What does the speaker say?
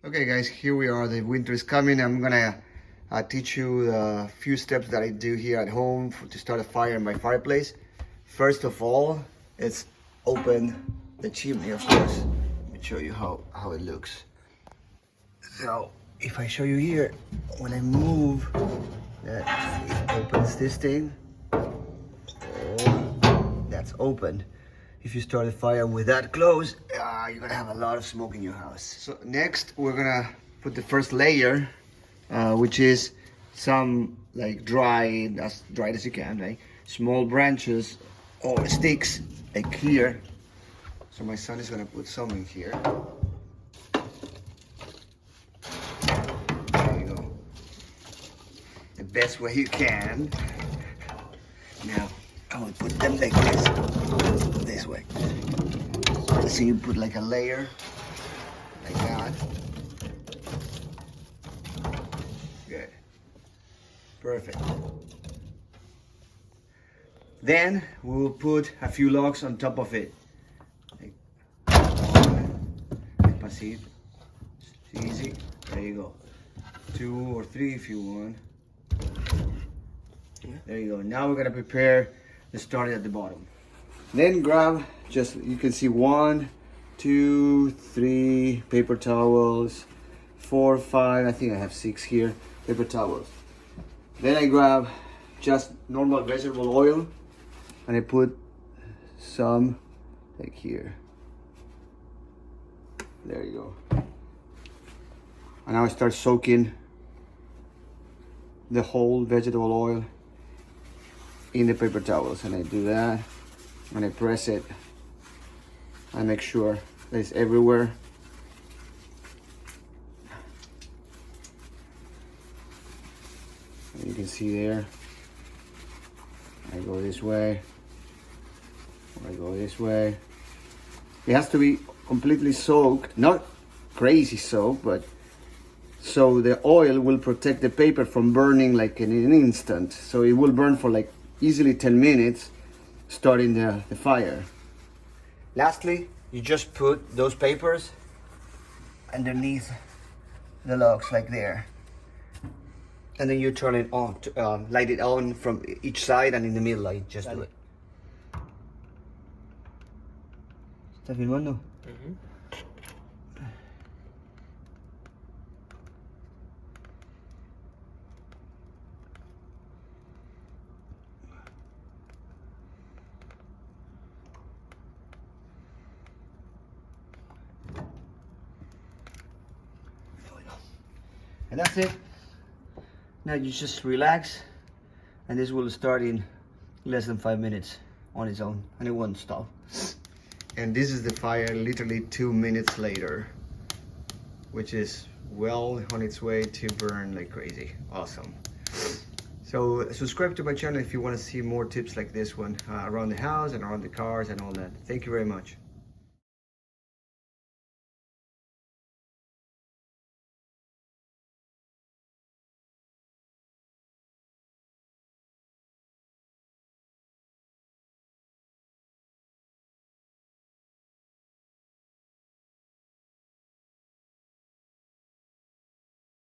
Okay guys, here we are. The winter is coming. I'm gonna teach you a few steps that I do here at home to start a fire in my fireplace. First of all, it's open the chimney, of course. Let me show you how it looks. So if I show you here, when I move, that it opens this thing. Oh, that's open. If you start a fire with that close, you're gonna have a lot of smoke in your house. So next, we're gonna put the first layer, which is some like dried, as dried as you can, like small branches or sticks, like here. So my son is gonna put some in here. There you go. The best way you can. Now, I will put them like this way. So you put like a layer, like that. Good. Perfect. Then we will put a few logs on top of it. Like pass it. It's easy. There you go. 2 or 3 if you want. There you go. Now we're gonna prepare the starter at the bottom. Then grab, just you can see 1, 2, 3 paper towels, 4, 5. I think I have 6 here paper towels. Then I grab just normal vegetable oil and I put some like here. There you go. And now I start soaking the whole vegetable oil in the paper towels, and I do that and I press it. I make sure that it's everywhere. And you can see there, I go this way, or I go this way. It has to be completely soaked, not crazy soaked, but so the oil will protect the paper from burning like in an instant. So it will burn for like easily 10 minutes, starting the fire. Lastly, you just put those papers underneath the logs like there. And then you turn it on, to, light it on from each side and in the middle, like just do it. ¿Estás filmando? And that's it. Now you just relax, and this will start in less than 5 minutes on its own, and it won't stop. And this is the fire literally 2 minutes later, which is well on its way to burn like crazy. Awesome. So subscribe to my channel if you want to see more tips like this one around the house and around the cars and all that. Thank you very much.